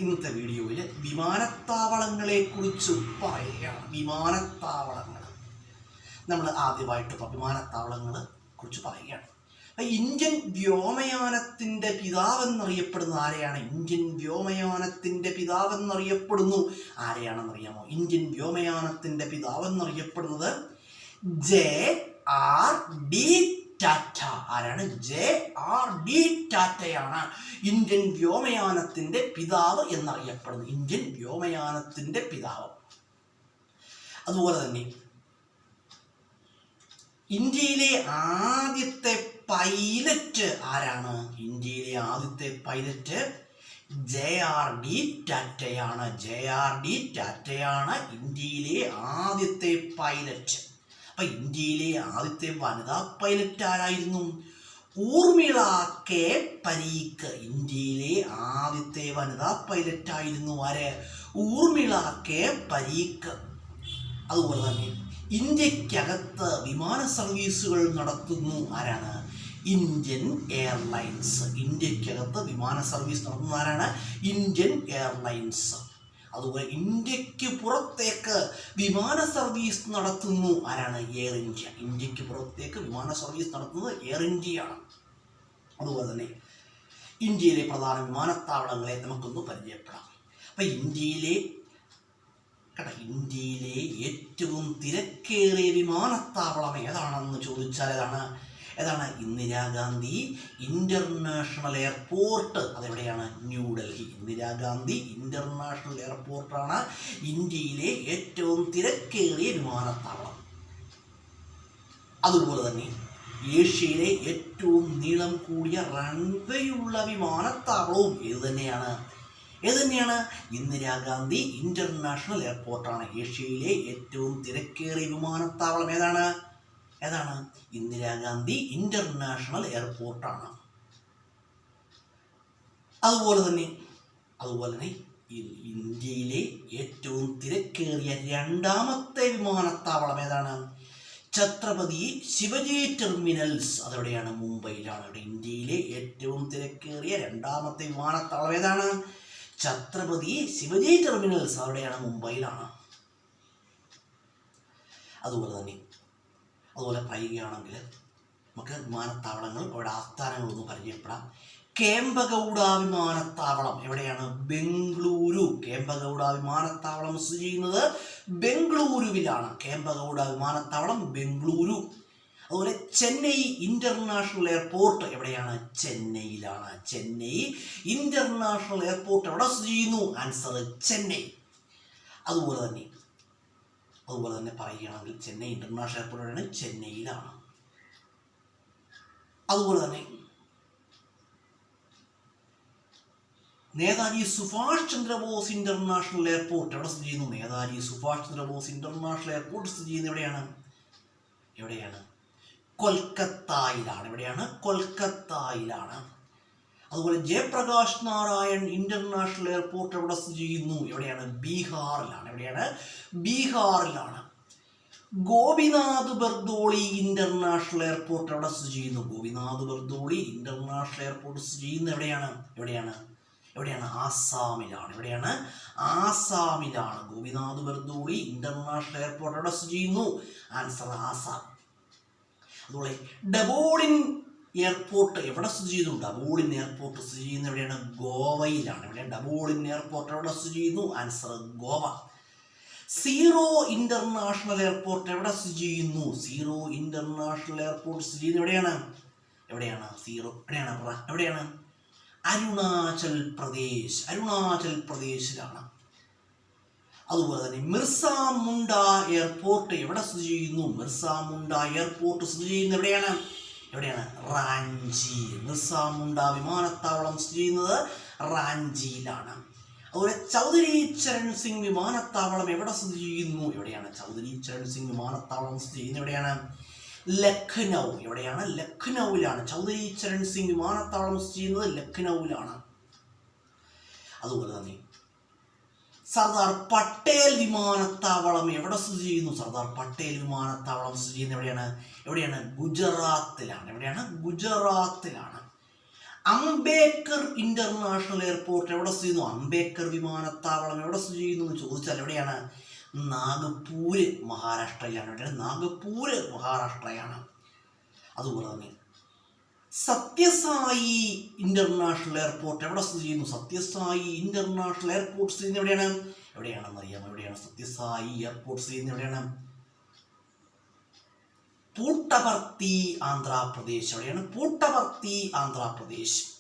ഇന്നത്തെ വീഡിയോയിൽ വിമാനത്താവളങ്ങളെക്കുറിച്ച് പറയുകയാണ്. വിമാനത്താവളങ്ങൾ നമ്മൾ ആദ്യമായിട്ട് വിമാനത്താവളങ്ങളെ കുറിച്ച് പറയുകയാണ്. ഇന്ത്യൻ വ്യോമയാനത്തിൻ്റെ പിതാവെന്നറിയപ്പെടുന്ന ആരെയാണ്? ഇന്ത്യൻ വ്യോമയാനത്തിൻ്റെ പിതാവെന്നറിയപ്പെടുന്നു ആരെയാണെന്നറിയാമോ? ഇന്ത്യൻ വ്യോമയാനത്തിൻ്റെ പിതാവെന്നറിയപ്പെടുന്നത് JRD ടാറ്റ. ആരാണ്? JRD ടാറ്റയാണ് ഇന്ത്യൻ വ്യോമയാനത്തിൻ്റെ പിതാവ് എന്നറിയപ്പെടുന്നത്. ഇന്ത്യൻ വ്യോമയാനത്തിൻ്റെ പിതാവ്. അതുപോലെ തന്നെ ഇന്ത്യയിലെ ആദ്യത്തെ പൈലറ്റ് ആരാണ്? ഇന്ത്യയിലെ ആദ്യത്തെ പൈലറ്റ് JRD ടാറ്റയാണ്. JRD ടാറ്റയാണ് ഇന്ത്യയിലെ ആദ്യത്തെ പൈലറ്റ്. അപ്പം ഇന്ത്യയിലെ ആദ്യത്തെ വനിതാ പൈലറ്റ് ആരായിരുന്നു? ഊർമിള കെ പരീക്ക്. ഇന്ത്യയിലെ ആദ്യത്തെ വനിതാ പൈലറ്റ് ആയിരുന്നു ആര്? ഊർമിള കെ പരീക്ക്. അതുപോലെ തന്നെ ഇന്ത്യക്കകത്ത് വിമാന സർവീസുകൾ നടത്തുന്നു ആരാണ്? Indian airlines. ഇന്ത്യക്കകത്ത് വിമാന സർവീസ് നടത്തുന്ന ആരാണ്? Indian airlines. അതുപോലെ ഇന്ത്യക്ക് പുറത്തേക്ക് വിമാന സർവീസ് നടത്തുന്നു ആരാണ്? Air India. ഇന്ത്യക്ക് പുറത്തേക്ക് വിമാന സർവീസ് നടത്തുന്നത് എയർ ഇന്ത്യയാണ്. അതുപോലെ തന്നെ ഇന്ത്യയിലെ പ്രധാന വിമാനത്താവളങ്ങളെ നമുക്കൊന്ന് പരിചയപ്പെടാം. അപ്പം ഇന്ത്യയിലെ ഏറ്റവും തിരക്കേറിയ വിമാനത്താവളം ഏതാണെന്ന് ചോദിച്ചാൽ ഏതാണ്? Indira Gandhi international airport. അതെവിടെയാണ്? ന്യൂഡൽഹി. ഇന്ദിരാഗാന്ധി ഇന്റർനാഷണൽ എയർപോർട്ടാണ് ഇന്ത്യയിലെ ഏറ്റവും തിരക്കേറിയ വിമാനത്താവളം. അതുപോലെ തന്നെ ഏഷ്യയിലെ ഏറ്റവും നീളം കൂടിയ റൺവേയുള്ള വിമാനത്താവളവും ഏത് തന്നെയാണ്? ഇന്ദിരാഗാന്ധി ഇന്റർനാഷണൽ എയർപോർട്ടാണ്. ഏഷ്യയിലെ ഏറ്റവും തിരക്കേറിയ വിമാനത്താവളം ഏതാണ്? ഇന്ദിരാഗാന്ധി ഇന്റർനാഷണൽ എയർപോർട്ടാണ്. അതുപോലെ തന്നെ ഇന്ത്യയിലെ ഏറ്റവും തിരക്കേറിയ രണ്ടാമത്തെ വിമാനത്താവളം ഏതാണ്? ഛത്രപതി ശിവജി ടെർമിനൽസ്. അതെവിടെയാണ്? മുംബൈയിലാണ്. ഇന്ത്യയിലെ ഏറ്റവും തിരക്കേറിയ രണ്ടാമത്തെ വിമാനത്താവളം ഏതാണ്? ഛത്രപതി ശിവജി ടെർമിനൽസ്. അവിടെയാണ്? മുംബൈയിലാണ്. അതുപോലെ പറയുകയാണെങ്കിൽ നമുക്ക് വിമാനത്താവളങ്ങൾ അവിടെ ആസ്ഥാനങ്ങളൊന്നും പരിചയപ്പെടാം. കേംപഗൌഡ വിമാനത്താവളം എവിടെയാണ്? ബംഗളൂരു. കേംപഗൌഡ വിമാനത്താവളം സ്ഥിതി ചെയ്യുന്നത് ബംഗളൂരുവിലാണ്. കേംപഗൌഡ വിമാനത്താവളം ബംഗളൂരു. അതുപോലെ ചെന്നൈ ഇന്റർനാഷണൽ എയർപോർട്ട് എവിടെയാണ്? ചെന്നൈയിലാണ്. ചെന്നൈ ഇന്റർനാഷണൽ എയർപോർട്ട് എവിടെ സ്ഥിതി ചെയ്യുന്നു? ആൻസർ ചെന്നൈ. അതുപോലെ തന്നെ പറയുകയാണെങ്കിൽ ചെന്നൈ ഇന്റർനാഷണൽ എയർപോർട്ട് എവിടെയാണ്? ചെന്നൈയിലാണ്. അതുപോലെ തന്നെ നേതാജി സുഭാഷ് ചന്ദ്രബോസ് ഇന്റർനാഷണൽ എയർപോർട്ട് എവിടെ സ്ഥിതി ചെയ്യുന്നു? നേതാജി സുഭാഷ് ചന്ദ്രബോസ് ഇന്റർനാഷണൽ എയർപോർട്ട് സ്ഥിതി ചെയ്യുന്നത് എവിടെയാണ്? കൊൽക്കത്തയിലാണ്. എവിടെയാണ്? കൊൽക്കത്തയിലാണ്. അതുപോലെ ജയപ്രകാശ് നാരായൺ ഇന്റർനാഷണൽ എയർപോർട്ട് എവിടെ സ്ഥിതി ചെയ്യുന്നു? എവിടെയാണ്? ബീഹാറിലാണ്. ബീഹാറിലാണ്. ഗോപിനാഥ് ബർദോളി ഇന്റർനാഷണൽ എയർപോർട്ട് എവിടെ സ്ഥിതി ചെയ്യുന്നു? ഗോപിനാഥ് ബർദോളി ഇന്റർനാഷണൽ എയർപോർട്ട് സ്ഥിതി ചെയ്യുന്നത് എവിടെയാണ്? ആസാമിലാണ്. ആസാമിലാണ്. ഗോപിനാഥ് ബർദോളി ഇന്റർനാഷണൽ എയർപോർട്ട് എവിടെ സ്ഥിതി ചെയ്യുന്നു? ആൻസർ ആസാം. അതുപോലെ ഡബോളിൻ എയർപോർട്ട് എവിടെ സ്ഥിതി ചെയ്യുന്നു? ഡബോളിൻ എയർപോർട്ട് സ്ഥിതി ചെയ്യുന്നത് എവിടെയാണ്? ഗോവയിലാണ്. ഡബോളിൻ എയർപോർട്ട് എവിടെ സ്ഥിതി ചെയ്യുന്നു? Answer Goa. Zero international airport എവിടെ സ്ഥിതി ചെയ്യുന്നു? സീറോ ഇന്റർനാഷണൽ എയർപോർട്ട് സ്ഥിതി ചെയ്യുന്നത് എവിടെയാണ്? അരുണാചൽ പ്രദേശിലാണ്. അതുപോലെ തന്നെ മിർസ മുണ്ട എയർപോർട്ട് എവിടെ സ്ഥിതി ചെയ്യുന്നു? മിർസ മുണ്ട എയർപോർട്ട് സ്ഥിതി ചെയ്യുന്നത് എവിടെയാണ്? റാഞ്ചി. മിർസ മുണ്ട വിമാനത്താവളം സ്ഥിതി ചെയ്യുന്നത് റാഞ്ചിയിലാണ്. അതുപോലെ ചൗധരി ചരൺ സിംഗ് വിമാനത്താവളം എവിടെ സ്ഥിതി ചെയ്യുന്നു? ചൗധരി ചരൺ സിംഗ് വിമാനത്താവളം സ്ഥിതി ചെയ്യുന്നത് ലഖ്നൗ. ലഖ്നൗവിലാണ്. ചൗധരി ചരൺ സിംഗ് വിമാനത്താവളം സ്ഥിതി ചെയ്യുന്നത് ലഖ്നൗവിലാണ്. അതുപോലെ തന്നെ സർദാർ പട്ടേൽ വിമാനത്താവളം എവിടെ സ്ഥിതി ചെയ്യുന്നു? സർദാർ പട്ടേൽ വിമാനത്താവളം സ്ഥിതി ചെയ്യുന്നത് എവിടെയാണ്? ഗുജറാത്തിലാണ്. ഗുജറാത്തിലാണ്. അംബേദ്കർ ഇന്റർനാഷണൽ എയർപോർട്ട് എവിടെ സ്ഥിതി ചെയ്യുന്നു? അംബേദ്കർ വിമാനത്താവളം എവിടെ സ്ഥിതി ചെയ്യുന്നു എന്ന് ചോദിച്ചാൽ എവിടെയാണ്? നാഗപ്പൂര് മഹാരാഷ്ട്രയിലാണ്. എവിടെയാണ്? നാഗപ്പൂര് മഹാരാഷ്ട്രയാണ്. അതുപോലെ തന്നെ സത്യസായി ഇന്റർനാഷണൽ എയർപോർട്ട് എവിടെ സ്ഥിതി ചെയ്യുന്നു? സത്യസായി ഇന്റർനാഷണൽ എയർപോർട്ട് സ്ഥിതി ചെയ്യുന്നത് എവിടെയാണ്? എവിടെയാണെന്ന് അറിയാം. എവിടെയാണ് സത്യസായി എയർപോർട്ട് സ്ഥിതി ചെയ്യുന്നത്? എവിടെയാണ്? പൂട്ടപർത്തി ആന്ധ്രാപ്രദേശ്. എവിടെയാണ്? പൂട്ടപർത്തി ആന്ധ്രാപ്രദേശ്.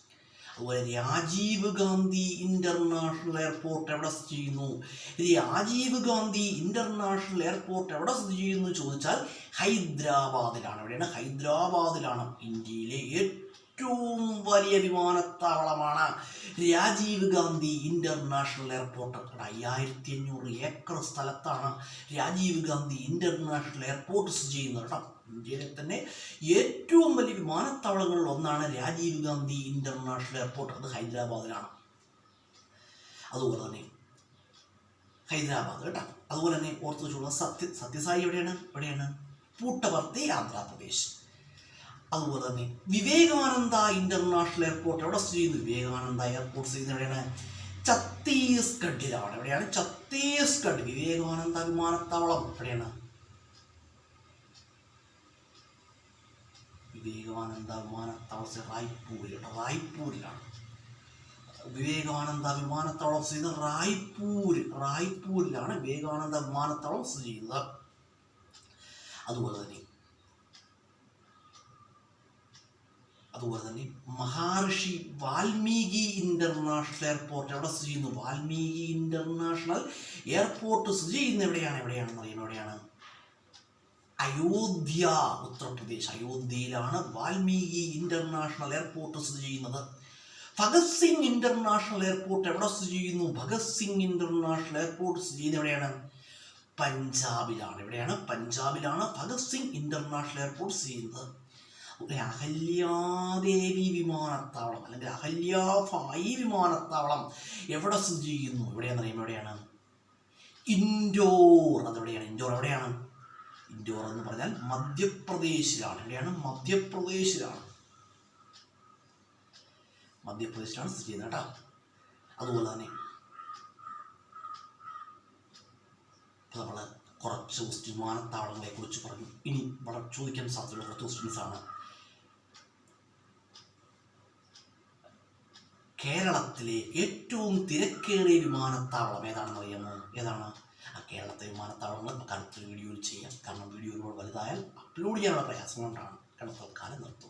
അതുപോലെ രാജീവ് ഗാന്ധി ഇന്റർനാഷണൽ എയർപോർട്ട് എവിടെ സ്ഥിതി ചെയ്യുന്നു? രാജീവ് ഗാന്ധി ഇന്റർനാഷണൽ എയർപോർട്ട് എവിടെ സ്ഥിതി ചെയ്യുന്നു ചോദിച്ചാൽ ഹൈദരാബാദിലാണ്. എവിടെയാണ്? ഹൈദരാബാദിലാണ്. ഇന്ത്യയിലെ ഏറ്റവും വലിയ വിമാനത്താവളമാണ് Rajiv Gandhi international airport. 5500 acre സ്ഥലത്താണ് രാജീവ് ഗാന്ധി ഇന്റർനാഷണൽ എയർപോർട്ട് സ്ഥിതി ചെയ്യുന്നത് കേട്ടോ. ഇന്ത്യയിലെ തന്നെ ഏറ്റവും വലിയ വിമാനത്താവളങ്ങളിൽ ഒന്നാണ് രാജീവ് ഗാന്ധി ഇന്റർനാഷണൽ എയർപോർട്ട്. അത് ഹൈദരാബാദിലാണ്. അതുപോലെ തന്നെ ഹൈദരാബാദ് കേട്ടോ. അതുപോലെ തന്നെ ഓർത്ത് വെച്ചുള്ള സത്യസായി എവിടെയാണ്? പൂട്ടപർത്തി ആന്ധ്രാപ്രദേശ്. അതുപോലെ തന്നെ വിവേകാനന്ദ ഇന്റർനാഷണൽ എയർപോർട്ട് എവിടെ സ്ഥിതി ചെയ്യുന്നു? വിവേകാനന്ദ എയർപോർട്ട് സ്ഥിതി ചെയ്യുന്നത് എവിടെയാണ്? ഛത്തീസ്ഗഡിലാണ്. എവിടെയാണ്? ഛത്തീസ്ഗഡ്. വിവേകാനന്ദ വിമാനത്താവളം എവിടെയാണ്? വിവേകാനന്ദ വിമാനത്താവളം റായ്പൂരിലാണ്. വിവേകാനന്ദ വിമാനത്താവളം സ്ഥിതി ചെയ്യുന്നത് റായ്പൂരിലാണ് വിവേകാനന്ദ വിമാനത്താവളം സ്ഥിതി ചെയ്യുന്നത്. അതുപോലെ തന്നെ മഹർഷി വാൽമീകി ഇന്റർനാഷണൽ എയർപോർട്ട് എവിടെ സ്ഥിതി ചെയ്യുന്നു? വാൽമീകി ഇന്റർനാഷണൽ എയർപോർട്ട് സ്ഥിതി ചെയ്യുന്നത് എവിടെയാണെന്ന് അറിയുന്നത്? എവിടെയാണ്? അയോധ്യ, ഉത്തർപ്രദേശ്. അയോധ്യയിലാണ് വാൽമീകി ഇന്റർനാഷണൽ എയർപോർട്ട് സ്ഥിതി ചെയ്യുന്നത്. ഭഗത് സിംഗ് ഇന്റർനാഷണൽ എയർപോർട്ട് എവിടെ സ്ഥിതി ചെയ്യുന്നു? ഭഗത് സിംഗ് ഇന്റർനാഷണൽ എയർപോർട്ട് സ്ഥിതി ചെയ്യുന്നത് എവിടെയാണ്? പഞ്ചാബിലാണ്. എവിടെയാണ്? പഞ്ചാബിലാണ് ഭഗത് സിംഗ് ഇന്റർനാഷണൽ എയർപോർട്ട് സ്ഥിതി ചെയ്യുന്നത്. അഹല്യാദേവി വിമാനത്താവളം അല്ലെങ്കിൽ അഹല്യാഭായി വിമാനത്താവളം എവിടെ സ്ഥിതി ചെയ്യുന്നു? എവിടെയാണ്? ഇൻഡോർ. അതെവിടെയാണ്? ഇൻഡോർ എവിടെയാണ്? ഇൻഡോർ എന്ന് പറഞ്ഞാൽ മധ്യപ്രദേശിലാണ്. എവിടെയാണ്? മധ്യപ്രദേശിലാണ് സ്ഥിതി ചെയ്യുന്നത് കേട്ടോ. അതുപോലെ തന്നെ നമ്മൾ കുറച്ച് വിമാനത്താവളങ്ങളെ കുറിച്ച് പറഞ്ഞു. ഇനി വളരെ ചോദിക്കാൻ സാധ്യതയുള്ള കുറച്ച് ക്വസ്റ്റ്യൻസ് ആണ്. കേരളത്തിലെ ഏറ്റവും തിരക്കേറിയ വിമാനത്താവളം ഏതാണെന്ന് അറിയാമോ? ഏതാണ്? ആ കേരളത്തിലെ വിമാനത്താവളങ്ങൾ നമുക്ക് അടുത്തൊരു വീഡിയോയിൽ ചെയ്യാം. കാരണം വീഡിയോ ഒരുപാട് വലുതായാൽ അപ്ലോഡ് ചെയ്യാനുള്ള പ്രയാസം കൊണ്ടാണ്. തൽക്കാലം നിർത്തുന്നു.